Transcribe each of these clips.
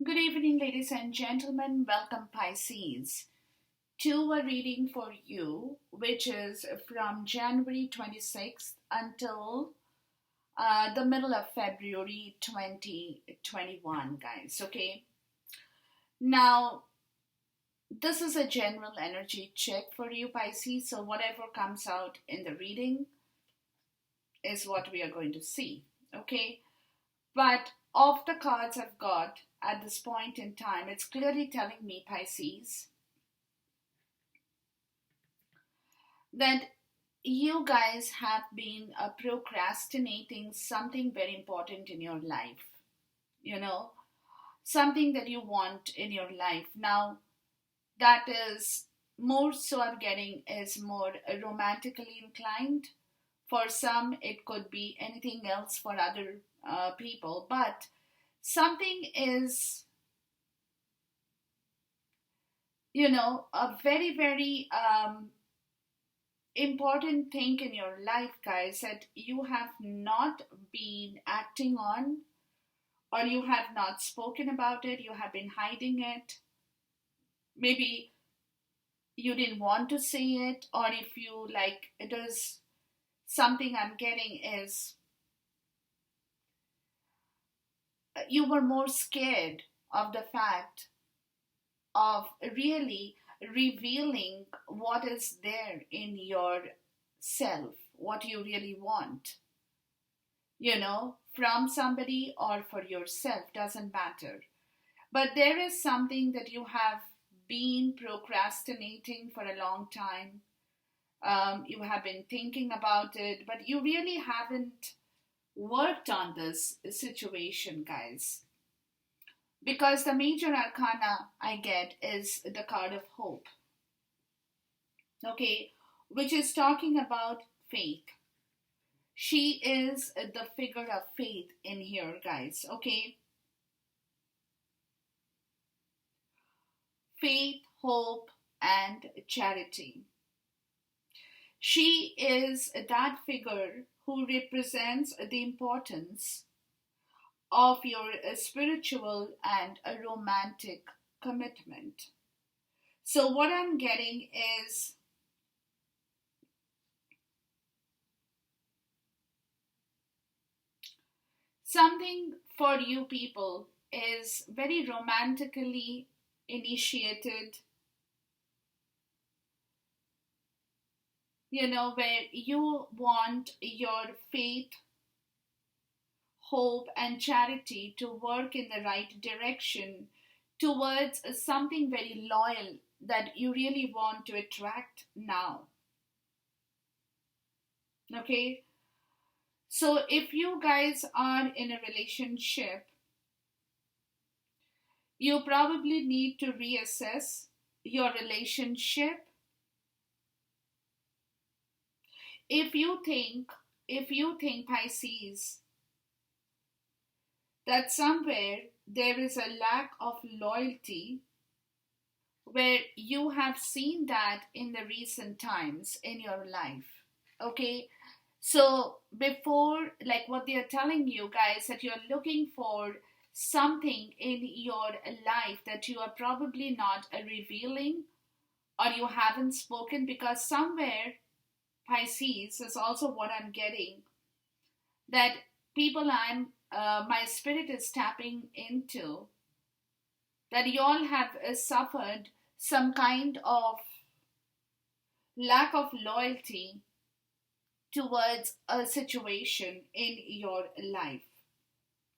Good evening, ladies and gentlemen. Welcome, Pisces, to a reading for you, which is from January 26th until the middle of February 2021, guys. Okay, now this is a general energy check for you, Pisces. So, whatever comes out in the reading is what we are going to see. Okay, but of the cards I've got at this point in time, it's clearly telling me, Pisces, that you guys have been procrastinating something very important in your life, you know, something that you want in your life. Now, that is more so I'm getting is more romantically inclined. For some, it could be anything else for other people, but something is, a very, very important thing in your life, guys, that you have not been acting on, or you have not spoken about it, you have been hiding it. Maybe you didn't want to say it, or if you like, it is something I'm getting is you were more scared of the fact of really revealing what is there in your self, what you really want, from somebody or for yourself, doesn't matter. But there is something that you have been procrastinating for a long time. You have been thinking about it, but you really haven't worked on this situation, guys. Because the major arcana I get is the card of hope, okay, which is talking about faith. She is the figure of faith in here, guys, okay? Faith, hope, and charity. She is that figure who represents the importance of your spiritual and a romantic commitment. So, what I'm getting is something for you people is very romantically initiated, where you want your faith, hope, and charity to work in the right direction towards something very loyal that you really want to attract now. Okay? So, if you guys are in a relationship, you probably need to reassess your relationship. If you think, Pisces, that somewhere there is a lack of loyalty, where you have seen that in the recent times in your life, okay? So before, like what they are telling you guys, that you're looking for something in your life that you are probably not revealing, or you haven't spoken, because somewhere, Pisces, is also what I'm getting, that people my spirit is tapping into, that you all have suffered some kind of lack of loyalty towards a situation in your life.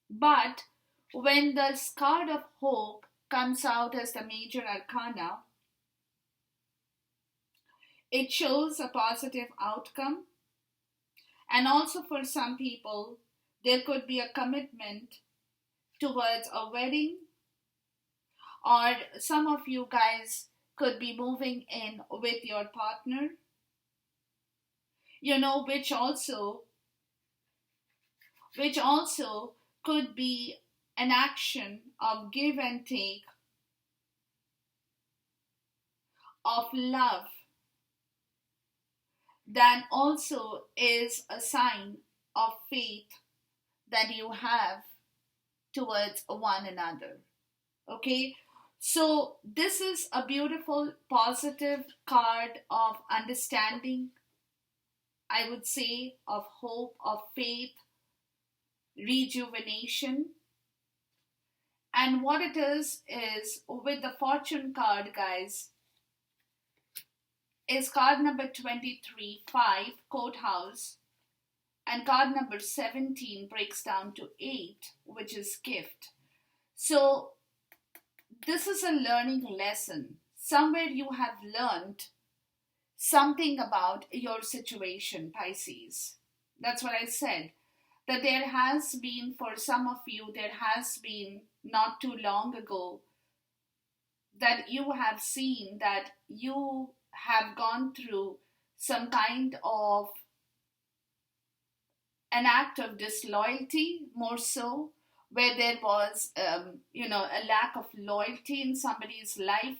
But when the card of hope comes out as the major arcana, it shows a positive outcome. And also, for some people, there could be a commitment towards a wedding, or some of you guys could be moving in with your partner, which also could be an action of give and take, of love, that also is a sign of faith that you have towards one another. Okay, so this is a beautiful positive card of understanding, I would say, of hope, of faith, rejuvenation. And what it is with the fortune card, guys, is card number 23, 5, courthouse, and card number 17 breaks down to 8, which is gift. So this is a learning lesson. Somewhere you have learned something about your situation, Pisces. That's what I said. That there has been, for some of you, there has been not too long ago that you have seen that you have gone through some kind of an act of disloyalty, more so, where there was, a lack of loyalty in somebody's life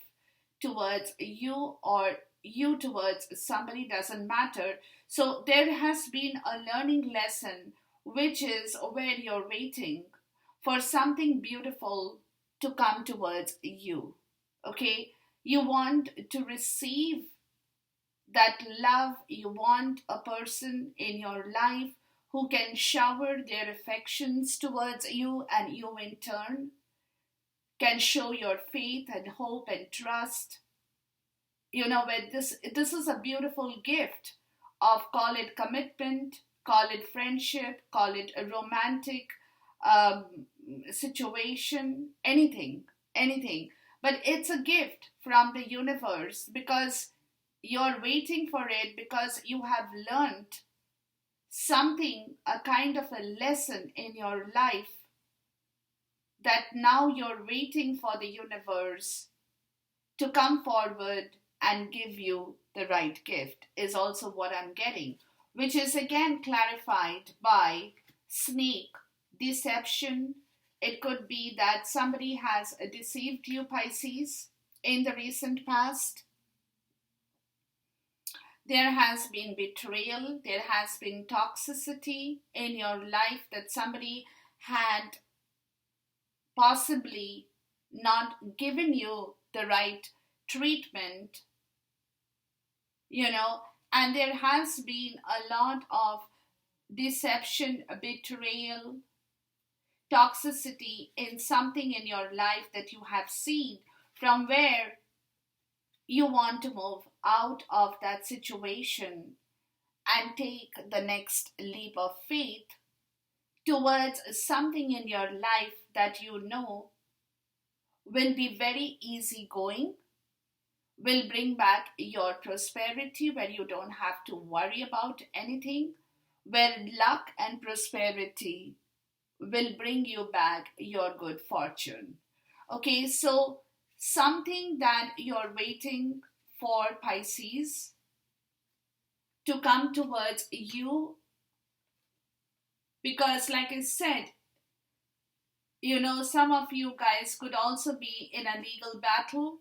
towards you, or you towards somebody, doesn't matter. So there has been a learning lesson, which is where you're waiting for something beautiful to come towards you. Okay, you want to receive that love. You want a person in your life who can shower their affections towards you, and you in turn can show your faith and hope and trust. Where this is a beautiful gift of, call it commitment, call it friendship, call it a romantic um, situation, anything. But it's a gift from the universe, because you're waiting for it, because you have learned something, a kind of a lesson in your life, that now you're waiting for the universe to come forward and give you the right gift, is also what I'm getting, which is again clarified by snake, deception. It could be that somebody has deceived you, Pisces, in the recent past. There has been betrayal, there has been toxicity in your life, that somebody had possibly not given you the right treatment, you know, and there has been a lot of deception, betrayal, toxicity in something in your life that you have seen, from where you want to move out of that situation and take the next leap of faith towards something in your life that you know will be very easygoing, will bring back your prosperity, where you don't have to worry about anything, where luck and prosperity will bring you back your good fortune. Okay, so something that you're waiting for, Pisces, to come towards you, because, like I said, some of you guys could also be in a legal battle,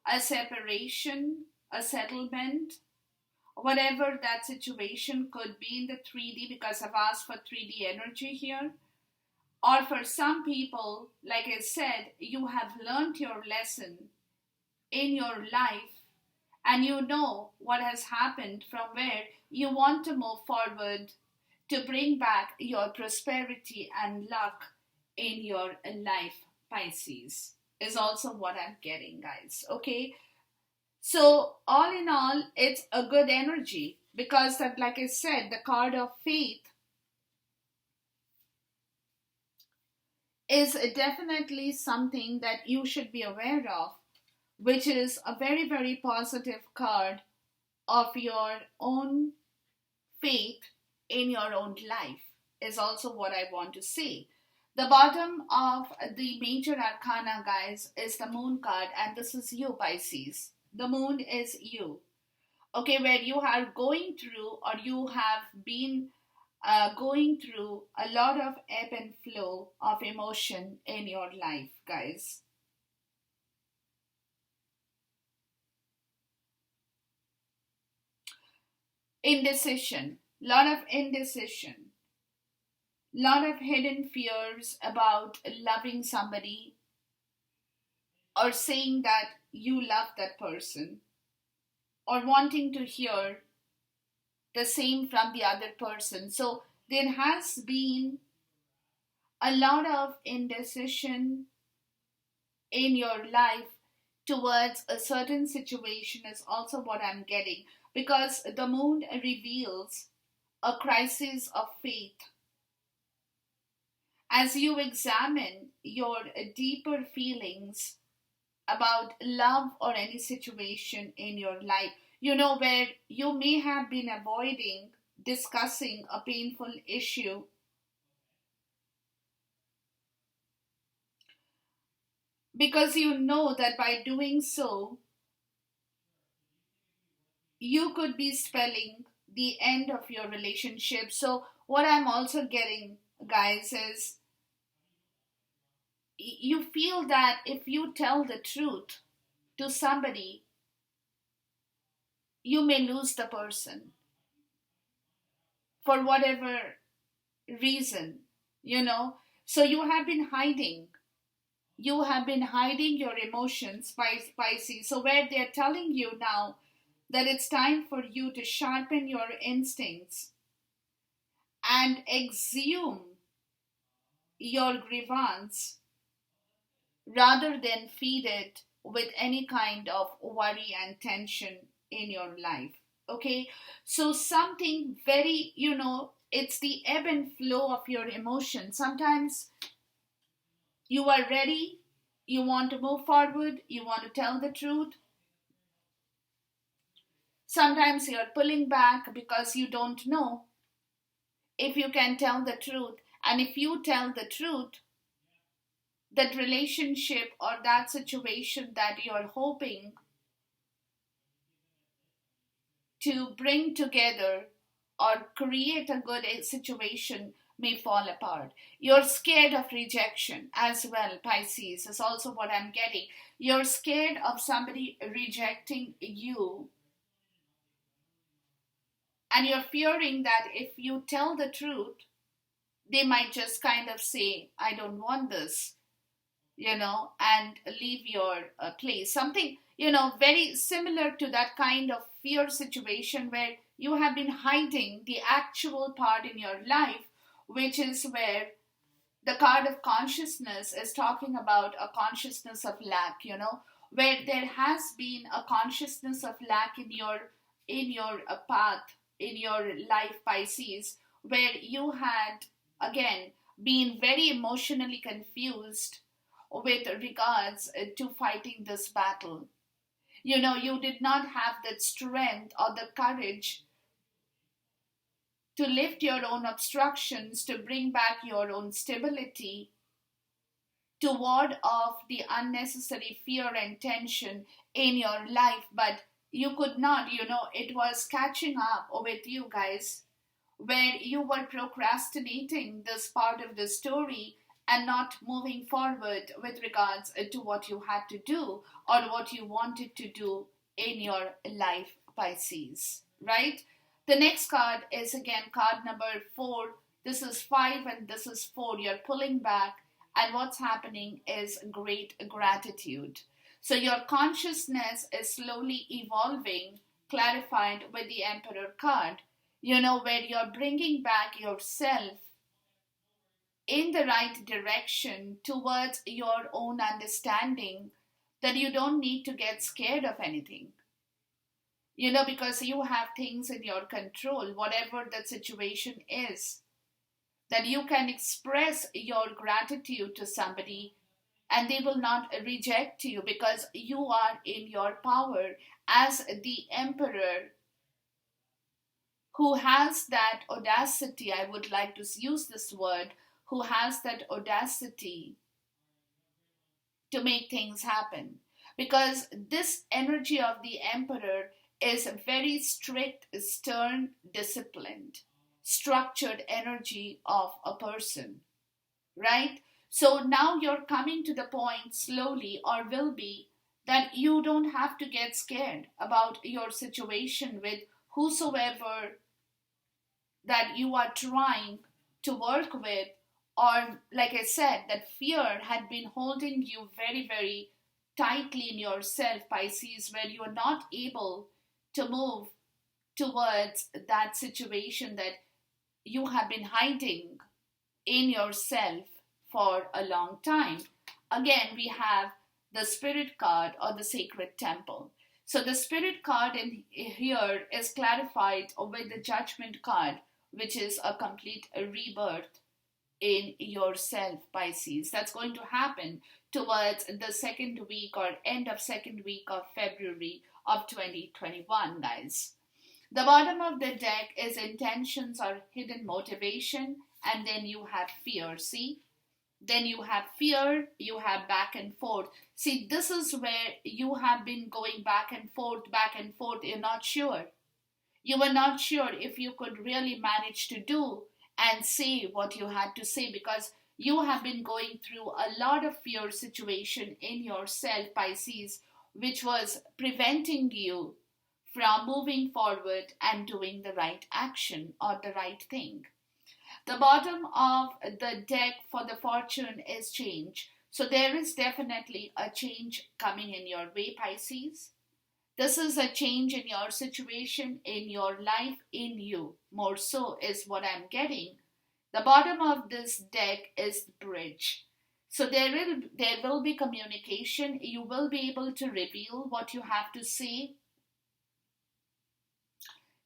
a separation, a settlement, whatever that situation could be in the 3D, because I've asked for 3D energy here. Or for some people, like I said, you have learned your lesson in your life, and you know what has happened, from where you want to move forward to bring back your prosperity and luck in your life, Pisces, is also what I'm getting, guys. Okay, so all in all, it's a good energy, because that, like I said, the card of faith is definitely something that you should be aware of, which is a very, very positive card of your own faith in your own life, is also what I want to say. The bottom of the major arcana, guys, is the moon card, and this is you, Pisces. The moon is you. Okay, where you are going through, or you have been going through a lot of ebb and flow of emotion in your life, guys. Indecision, lot of indecision, lot of hidden fears about loving somebody, or saying that you love that person, or wanting to hear the same from the other person. So there has been a lot of indecision in your life towards a certain situation, is also what I'm getting, because the moon reveals a crisis of faith. As you examine your deeper feelings about love or any situation in your life, where you may have been avoiding discussing a painful issue, because you know that by doing so, you could be spelling the end of your relationship. So, what I'm also getting, guys, is you feel that if you tell the truth to somebody, you may lose the person for whatever reason, you know. So, you have been hiding. You have been hiding your emotions, Pisces. So, where they're telling you now that it's time for you to sharpen your instincts and exhume your grievance rather than feed it with any kind of worry and tension in your life. Okay, so something very, it's the ebb and flow of your emotions. Sometimes you are ready, you want to move forward, you want to tell the truth. Sometimes you're pulling back because you don't know if you can tell the truth. And if you tell the truth, that relationship or that situation that you're hoping to bring together or create a good situation may fall apart. You're scared of rejection as well, Pisces, is also what I'm getting. You're scared of somebody rejecting you, and you're fearing that if you tell the truth, they might just kind of say, I don't want this, and leave your place. Something, very similar to that kind of fear situation where you have been hiding the actual part in your life, which is where the card of consciousness is talking about a consciousness of lack, where there has been a consciousness of lack in your path, in your life, Pisces, where you had again been very emotionally confused with regards to fighting this battle. You did not have that strength or the courage to lift your own obstructions, to bring back your own stability, to ward off the unnecessary fear and tension in your life. But you could not, it was catching up with you guys, where you were procrastinating this part of the story and not moving forward with regards to what you had to do or what you wanted to do in your life, Pisces, right? The next card is again card number 4. This is 5 and this is 4. You're pulling back, and what's happening is great gratitude. So your consciousness is slowly evolving, clarified with the Emperor card, where you're bringing back yourself in the right direction towards your own understanding that you don't need to get scared of anything. Because you have things in your control, whatever the situation is, that you can express your gratitude to somebody and they will not reject you because you are in your power as the emperor who has that audacity. I would like to use this word, who has that audacity to make things happen. Because this energy of the emperor is a very strict, stern, disciplined, structured energy of a person, right? So now you're coming to the point slowly, or will be, that you don't have to get scared about your situation with whosoever that you are trying to work with, or like I said, that fear had been holding you very, very tightly in yourself, Pisces, where you are not able to move towards that situation that you have been hiding in yourself for a long time. Again, we have the spirit card or the sacred temple. So the spirit card in here is clarified with the judgment card, which is a complete rebirth in yourself, Pisces. That's going to happen towards the second week or end of second week of February of 2021, guys. The bottom of the deck is intentions or hidden motivation, and then you have fear. See? Then you have fear, you have back and forth. See, this is where you have been going back and forth, back and forth. You're not sure. You were not sure if you could really manage to do and say what you had to say, because you have been going through a lot of fear situation in yourself, Pisces, which was preventing you from moving forward and doing the right action or the right thing. The bottom of the deck for the fortune is change. So there is definitely a change coming in your way, Pisces. This is a change in your situation, in your life, in you. More so is what I'm getting. The bottom of this deck is bridge. So there will be communication. You will be able to reveal what you have to say.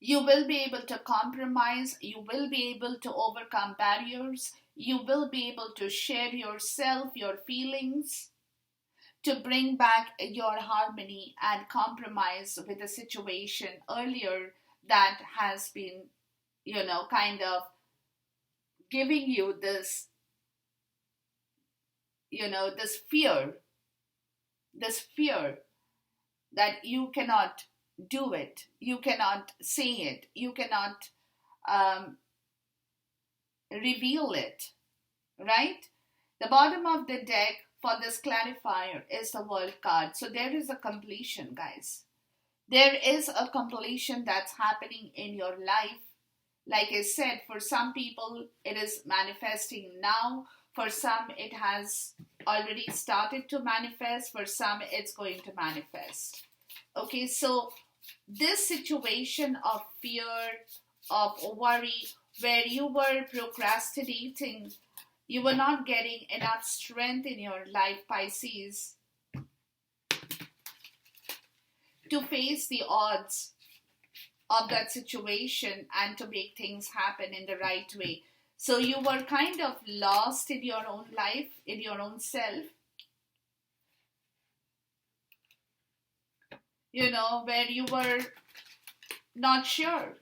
You will be able to compromise. You will be able to overcome barriers. You will be able to share yourself, your feelings, to bring back your harmony and compromise with a situation earlier that has been, kind of giving you this, this fear that you cannot do it, you cannot say it, you cannot reveal it, right? The bottom of the deck for this clarifier is the World card. So there is a completion, guys. There is a completion that's happening in your life. Like I said, for some people, it is manifesting now. For some, it has already started to manifest. For some, it's going to manifest. Okay, so this situation of fear, of worry, where you were procrastinating, you were not getting enough strength in your life, Pisces, to face the odds of that situation and to make things happen in the right way. So you were kind of lost in your own life, in your own self, where you were not sure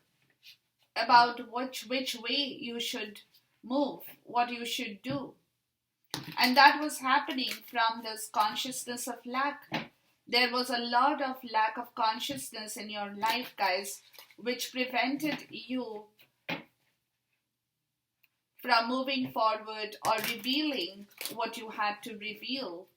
about which way you should move, what you should do. And that was happening from this consciousness of lack. There was a lot of lack of consciousness in your life, guys, which prevented you from moving forward or revealing what you had to reveal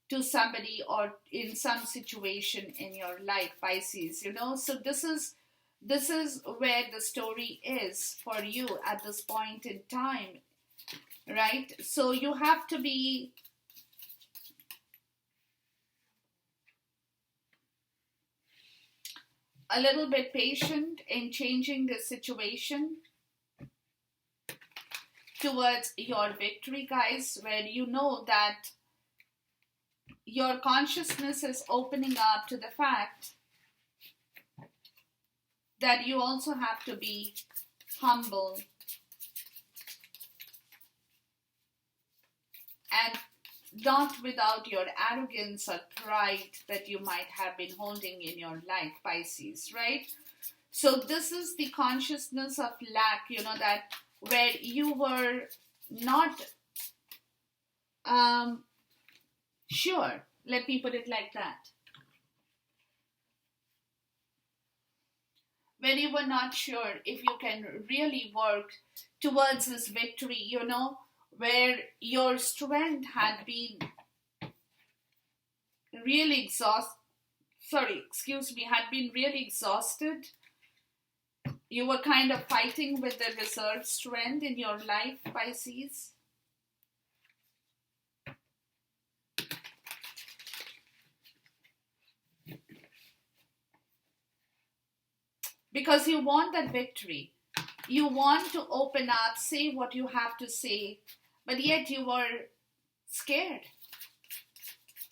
to somebody or in some situation in your life, Pisces. So this is where the story is for you at this point in time, right? So you have to be a little bit patient in changing the situation towards your victory, guys, where you know that your consciousness is opening up to the fact that you also have to be humble and not without your arrogance or pride that you might have been holding in your life, Pisces, right? So this is the consciousness of lack, that where you were not sure. Let me put it like that. When you were not sure if you can really work towards this victory, where your strength had been really had been really exhausted. You were kind of fighting with the reserve strength in your life, Pisces. because you want that victory. You want to open up, say what you have to say, but yet you were scared.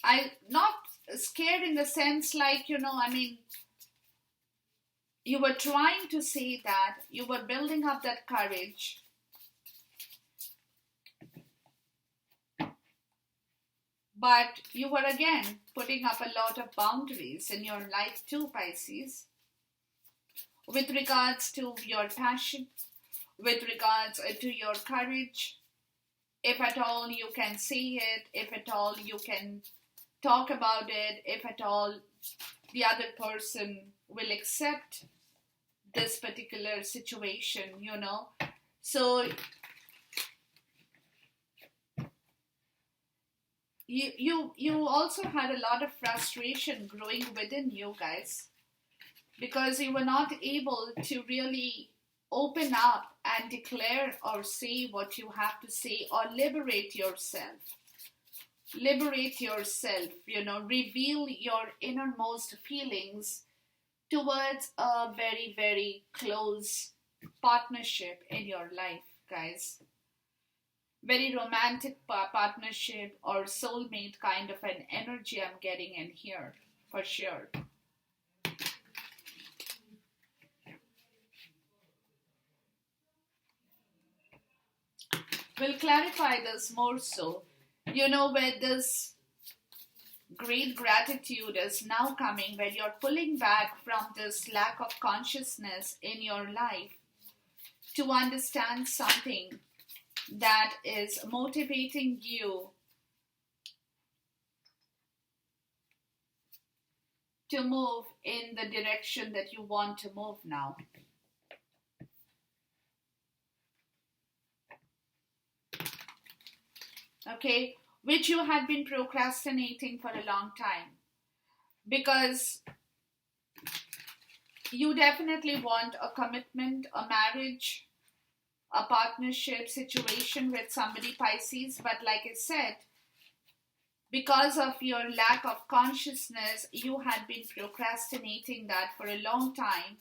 I not scared in the sense like, I mean, you were trying to say that, you were building up that courage, but you were again putting up a lot of boundaries in your life too, Pisces, with regards to your passion, with regards to your courage. If at all you can say it, if at all you can talk about it, if at all the other person will accept this particular situation. So you also had a lot of frustration growing within you guys, because you were not able to really open up and declare or say what you have to say, or liberate yourself, reveal your innermost feelings towards a very, very close partnership in your life, guys. Very romantic partnership or soulmate kind of an energy I'm getting in here, for sure. We'll clarify this more so. Where this great gratitude is now coming, where you're pulling back from this lack of consciousness in your life to understand something that is motivating you to move in the direction that you want to move now. Okay, which you had been procrastinating for a long time, because you definitely want a commitment, a marriage, a partnership situation with somebody, Pisces, but like I said, because of your lack of consciousness, you had been procrastinating that for a long time.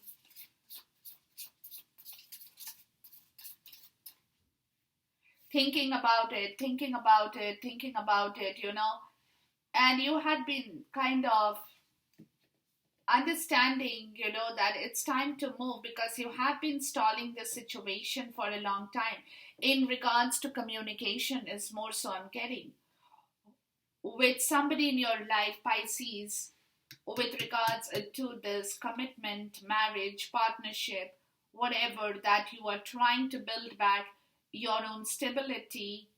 Thinking about it, and you had been kind of understanding, that it's time to move, because you have been stalling the situation for a long time. In regards to communication is more so I'm getting. With somebody in your life, Pisces, with regards to this commitment, marriage, partnership, whatever, that you are trying to build back your own stability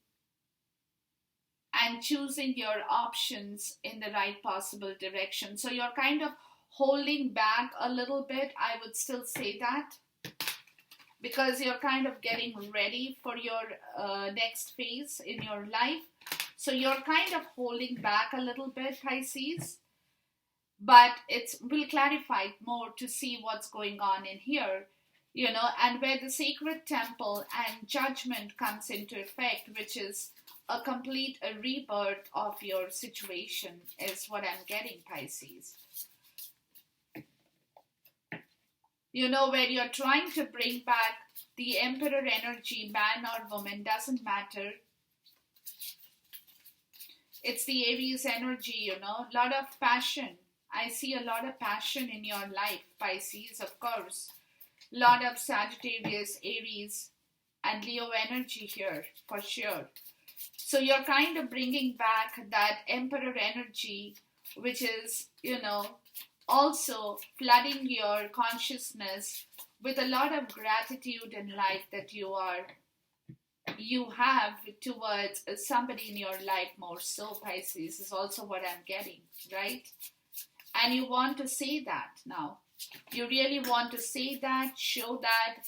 and choosing your options in the right possible direction. So you're kind of holding back a little bit, I would still say that, because you're kind of getting ready for your next phase in your life. So you're kind of holding back a little bit, Pisces, but we'll clarify more to see what's going on in here, and where the sacred temple and judgment comes into effect, which is a complete rebirth of your situation, is what I'm getting, Pisces. Where you're trying to bring back the emperor energy, man or woman, doesn't matter. It's the Aries energy, a lot of passion. I see a lot of passion in your life, Pisces, of course. Lot of Sagittarius, Aries, and Leo energy here, for sure. So you're kind of bringing back that emperor energy, which is, also flooding your consciousness with a lot of gratitude in life that you have towards somebody in your life, more so, Pisces, is also what I'm getting, right? And you want to say that now. You really want to say that, show that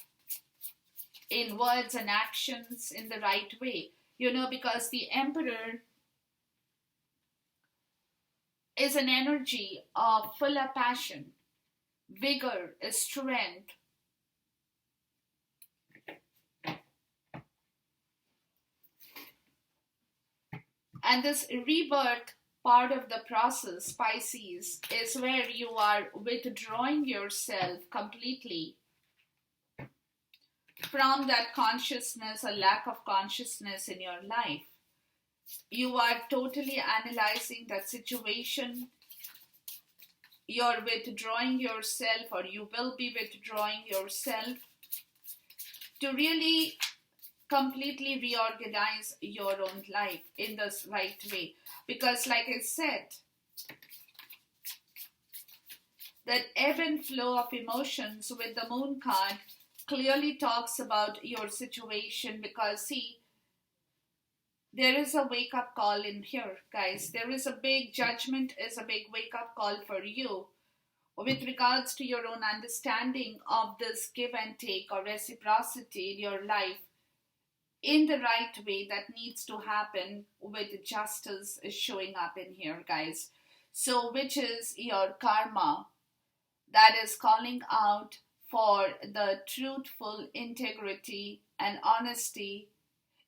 in words and actions in the right way. Because the emperor is an energy of full of passion, vigor, strength. And this rebirth part of the process, Pisces, is where you are withdrawing yourself completely from that consciousness or lack of consciousness in your life. You are totally analyzing that situation. You're withdrawing yourself, or you will be withdrawing yourself to really completely reorganize your own life in this right way. Because, like I said, that ebb and flow of emotions with the moon card clearly talks about your situation. Because, see, there is a wake up call in here, guys. There is a big judgment, is a big wake up call for you with regards to your own understanding of this give and take or reciprocity in your life in the right way that needs to happen, with justice showing up in here, guys. So, which is your karma that is calling out for the truthful integrity and honesty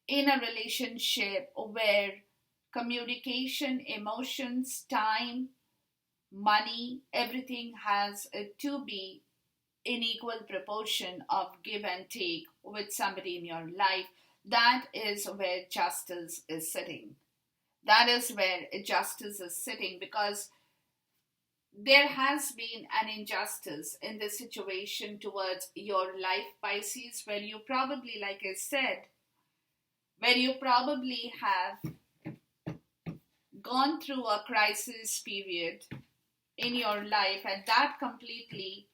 in a relationship where communication, emotions, time, money, everything has to be in equal proportion of give and take with somebody in your life. That is where justice is sitting. That is where justice is sitting, because there has been an injustice in this situation towards your life, Pisces, where you probably, like I said, where you probably have gone through a crisis period in your life, and that completely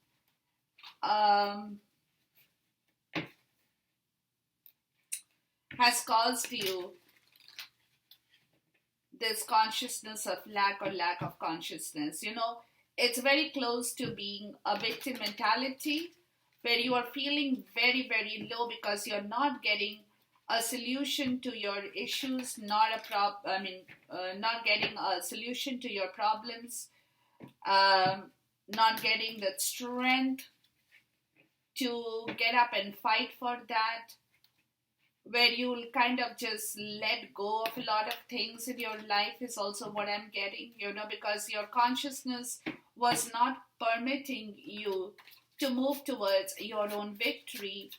has caused you this consciousness of lack or lack of consciousness. You know, it's very close to being a victim mentality, where you are feeling very, very low because you're not getting a solution to your issues, not getting a solution to your problems, not getting the strength to get up and fight for that, where you'll kind of just let go of a lot of things in your life is also what I'm getting, because your consciousness was not permitting you to move towards your own victory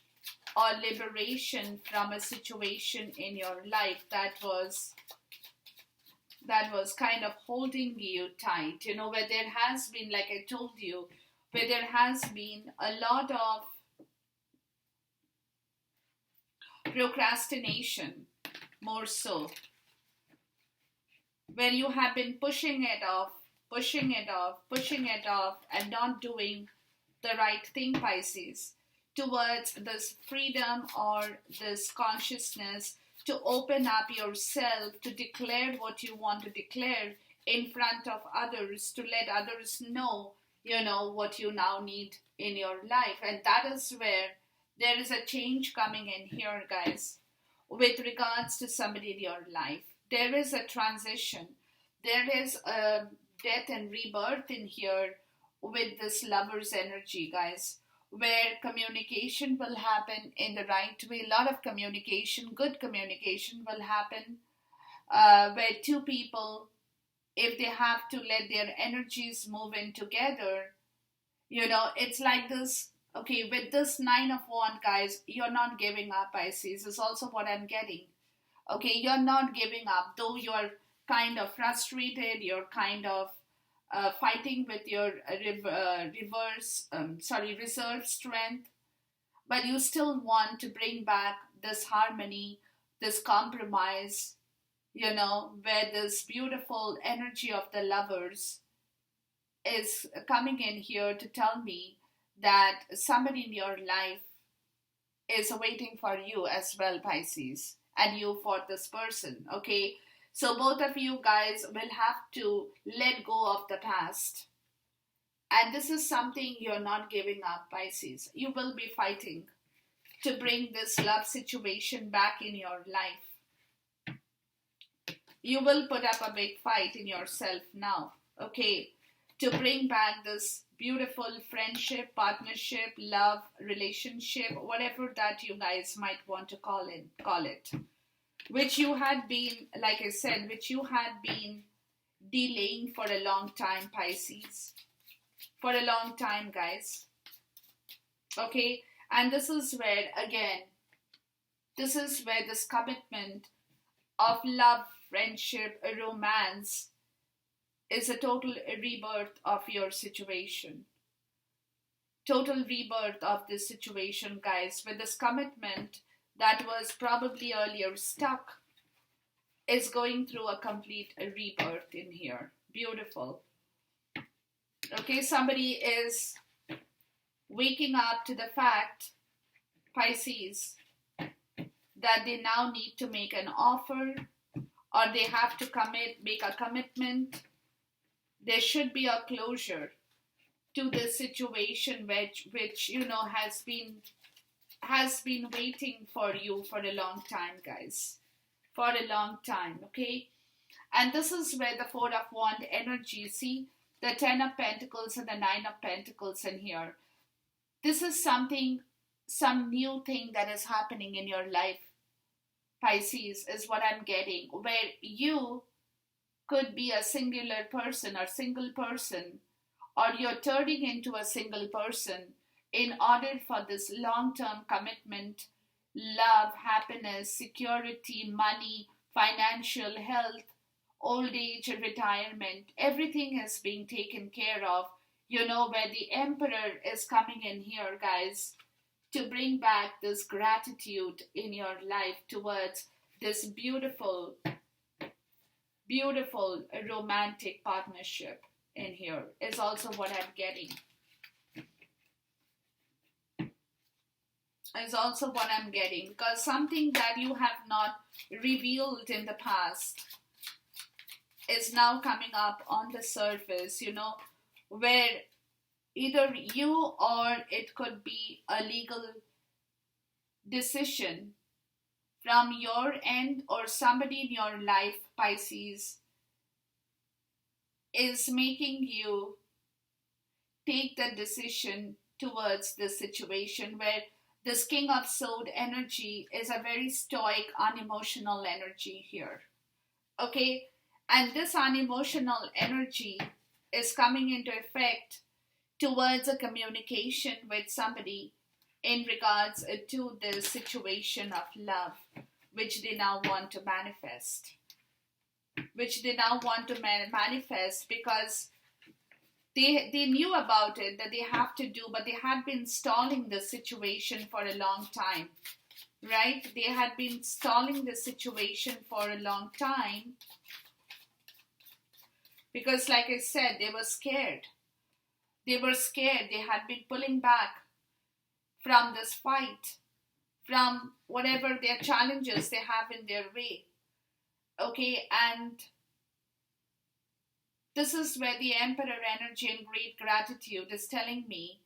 or liberation from a situation in your life that was kind of holding you tight, where there has been, like I told you, where there has been a lot of procrastination, more so, where you have been pushing it off, and not doing the right thing, Pisces, towards this freedom or this consciousness to open up yourself, to declare what you want to declare in front of others, to let others know, what you now need in your life. And that is where there is a change coming in here, guys, with regards to somebody in your life. There is a transition. There is a death and rebirth in here with this lover's energy, guys, where communication will happen in the right way. A lot of communication, good communication will happen, where two people, if they have to let their energies move in together, it's like this. Okay, with this 9 of Wands, guys, you're not giving up, Pisces, is also what I'm getting. Okay, you're not giving up, though you're kind of frustrated, you're kind of fighting with your reserve strength, but you still want to bring back this harmony, this compromise, where this beautiful energy of the lovers is coming in here to tell me that somebody in your life is waiting for you as well, Pisces, and you for this person, okay? So both of you guys will have to let go of the past. And this is something you're not giving up, Pisces. You will be fighting to bring this love situation back in your life. You will put up a big fight in yourself now, okay, to bring back this beautiful friendship, partnership, love, relationship, whatever that you guys might want to call it, which you had been, like I said, which you had been delaying for a long time, Pisces. For a long time, guys. Okay? And this is where, again, this is where this commitment of love, friendship, romance is a total rebirth of your situation. Total rebirth of this situation, guys, with this commitment that was probably earlier stuck is going through a complete rebirth in here. Beautiful. Okay, somebody is waking up to the fact, Pisces, that they now need to make an offer, or they have to make a commitment. There should be a closure to this situation which has been waiting for you for a long time, guys. For a long time, okay? And this is where the Four of Wands energy, see, the Ten of Pentacles and the Nine of Pentacles in here. This is something, some new thing that is happening in your life, Pisces, is what I'm getting, where you could be a singular person or single person, or you're turning into a single person in order for this long-term commitment, love, happiness, security, money, financial health, old age, retirement. Everything is being taken care of, where the Emperor is coming in here, guys, to bring back this gratitude in your life towards this beautiful, beautiful romantic partnership in here is also what I'm getting. Is also what I'm getting, because something that you have not revealed in the past is now coming up on the surface, where either you or it could be a legal decision from your end, or somebody in your life, Pisces, is making you take the decision towards the situation where this King of Swords energy is a very stoic, unemotional energy here. Okay? And this unemotional energy is coming into effect towards a communication with somebody in regards to the situation of love, which they now want to manifest. Which they now want to manifest because they knew about it, that they have to do, but they had been stalling the situation for a long time, right? They had been stalling the situation for a long time because, like I said, they were scared. They were scared. They had been pulling back from this fight, from whatever their challenges they have in their way. Okay, and this is where the Emperor energy and great gratitude is telling me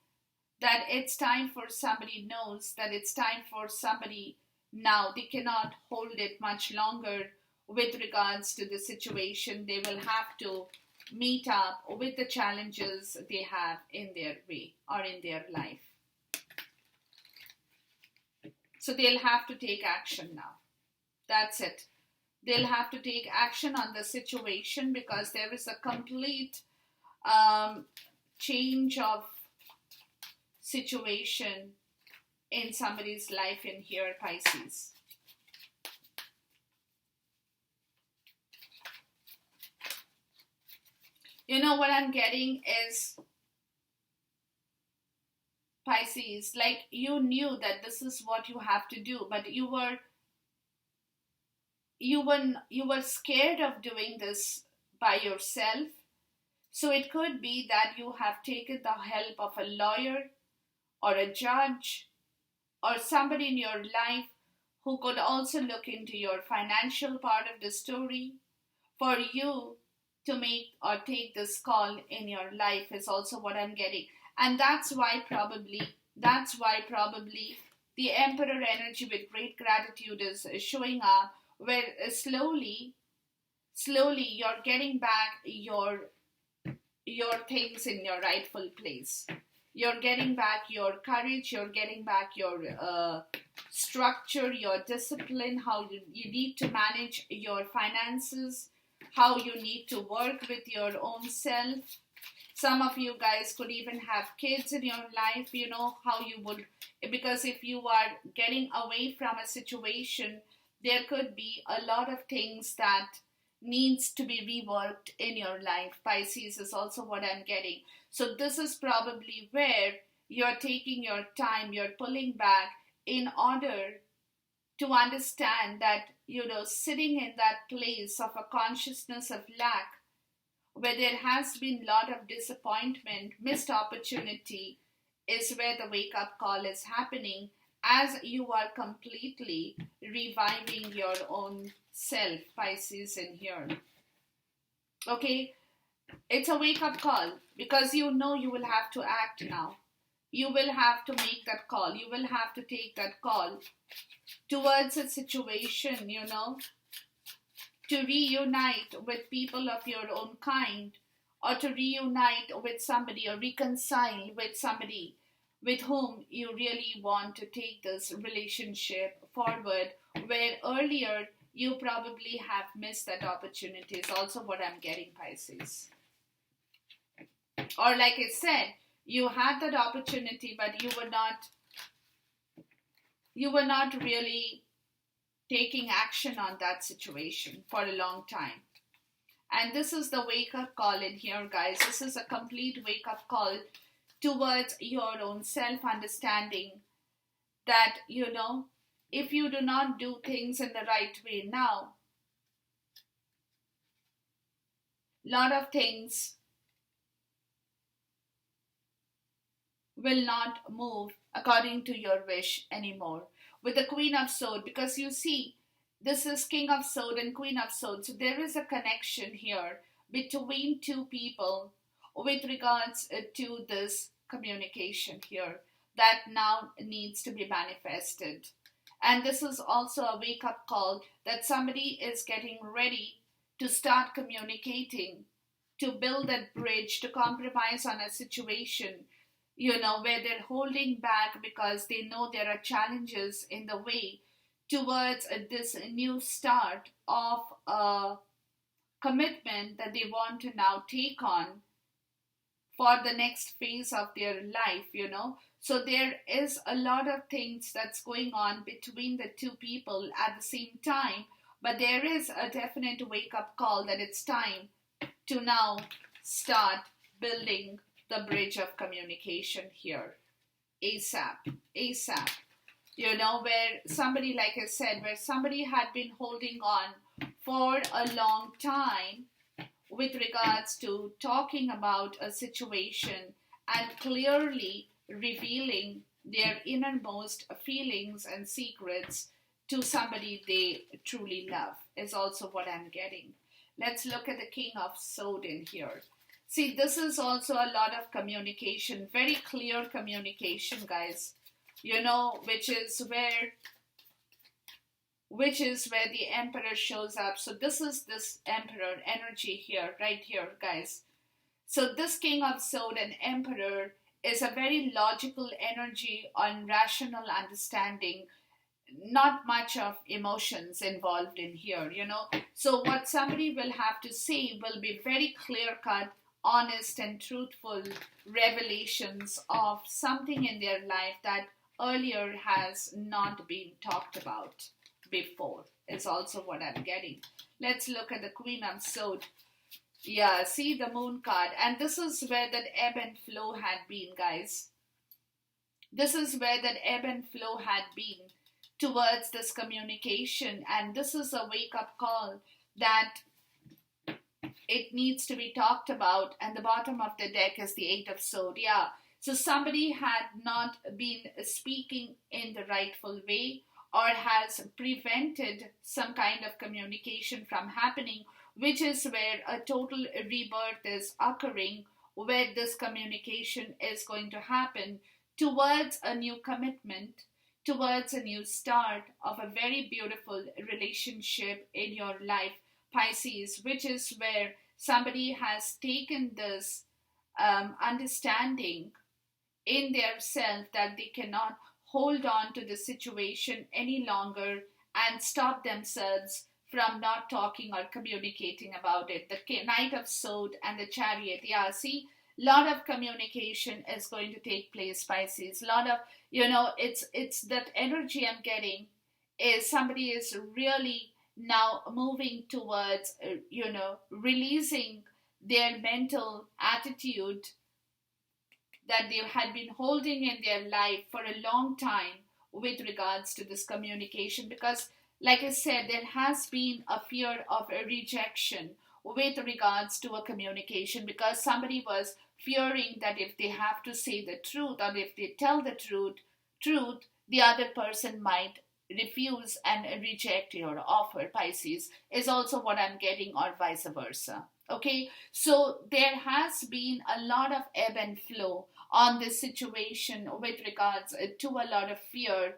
that it's time for somebody, knows that it's time for somebody now. They cannot hold it much longer with regards to the situation. They will have to meet up with the challenges they have in their way or in their life. So they'll have to take action now. That's it. They'll have to take action on the situation because there is a complete change of situation in somebody's life in here, Pisces. What I'm getting is, Pisces, like you knew that this is what you have to do, but you were scared of doing this by yourself. So it could be that you have taken the help of a lawyer or a judge or somebody in your life who could also look into your financial part of the story for you to make or take this call in your life is also what I'm getting. And that's why probably the Emperor energy with great gratitude is showing up, where slowly you're getting back your things in your rightful place. You're getting back your courage, you're getting back your structure, your discipline, how you need to manage your finances. how you need to work with your own self. Some of you guys could even have kids in your life, how you would, because if you are getting away from a situation, there could be a lot of things that needs to be reworked in your life. Pisces is also what I'm getting. So this is probably where you're taking your time, you're pulling back in order to understand that, sitting in that place of a consciousness of lack, where there has been a lot of disappointment, missed opportunity, is where the wake up call is happening as you are completely reviving your own self, Pisces, in here. Okay, it's a wake up call because you know you will have to act now. You will have to make that call. You will have to take that call towards a situation, to reunite with people of your own kind, or to reunite with somebody or reconcile with somebody with whom you really want to take this relationship forward, where earlier you probably have missed that opportunity, is also what I'm getting, Pisces. Or like I said, you had that opportunity, but you were not really taking action on that situation for a long time. And this is the wake up call in here, guys. This is a complete wake up call towards your own self understanding that, if you do not do things in the right way now, a lot of things will not move according to your wish anymore. With the Queen of Swords, because you see, this is King of Swords and Queen of Swords. So there is a connection here between two people with regards to this communication here that now needs to be manifested. And this is also a wake up call that somebody is getting ready to start communicating, to build that bridge, to compromise on a situation, where they're holding back because they know there are challenges in the way towards this new start of a commitment that they want to now take on for the next phase of their life, So there is a lot of things that's going on between the two people at the same time, but there is a definite wake up call that it's time to now start building the bridge of communication here. ASAP. Where somebody, like I said, where somebody had been holding on for a long time with regards to talking about a situation and clearly revealing their innermost feelings and secrets to somebody they truly love, is also what I'm getting. Let's look at the King of Swords in here. See, this is also a lot of communication, very clear communication, guys, which is where the Emperor shows up. So this is this Emperor energy here, right here, guys. So this King of Swords and Emperor is a very logical energy on rational understanding, not much of emotions involved in here, So what somebody will have to say will be very clear cut, honest and truthful revelations of something in their life that earlier has not been talked about before, is also what I'm getting. Let's look at the Queen of Swords. Yeah, see the Moon card. And this is where that ebb and flow had been, guys. This is where that ebb and flow had been towards this communication. And this is a wake-up call that it needs to be talked about. And the bottom of the deck is the Eight of Swords. Yeah. So somebody had not been speaking in the rightful way, or has prevented some kind of communication from happening, which is where a total rebirth is occurring, where this communication is going to happen towards a new commitment, towards a new start of a very beautiful relationship in your life, Pisces, which is where somebody has taken this understanding in their self that they cannot hold on to the situation any longer and stop themselves from not talking or communicating about it. The Knight of Sword and the Chariot. Yeah, see, lot of communication is going to take place, Pisces. Lot of, it's that energy I'm getting is somebody is really now moving towards, releasing their mental attitude that they had been holding in their life for a long time with regards to this communication, because like I said, there has been a fear of a rejection with regards to a communication, because somebody was fearing that if they have to say the truth, or if they tell the truth, the other person might refuse and reject your offer. Pisces is also what I'm getting, or vice versa. Okay, so there has been a lot of ebb and flow on this situation with regards to a lot of fear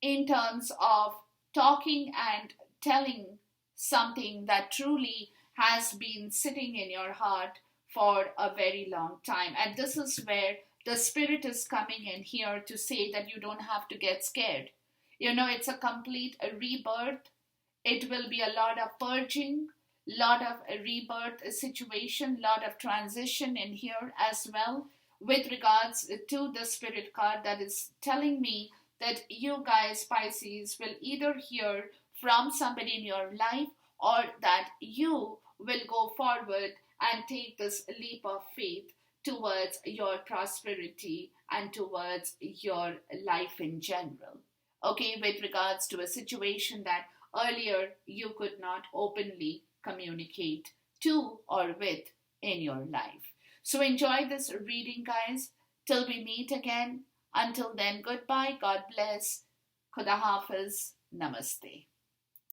in terms of talking and telling something that truly has been sitting in your heart for a very long time. And this is where the spirit is coming in here to say that you don't have to get scared. It's a complete rebirth. It will be a lot of purging, lot of rebirth situation, lot of transition in here as well, with regards to the spirit card that is telling me that you guys, Pisces, will either hear from somebody in your life, or that you will go forward and take this leap of faith towards your prosperity and towards your life in general. Okay, with regards to a situation that earlier you could not openly communicate to or with in your life. So enjoy this reading, guys. Till we meet again. Until then, goodbye. God bless. Khuda Hafiz. Namaste.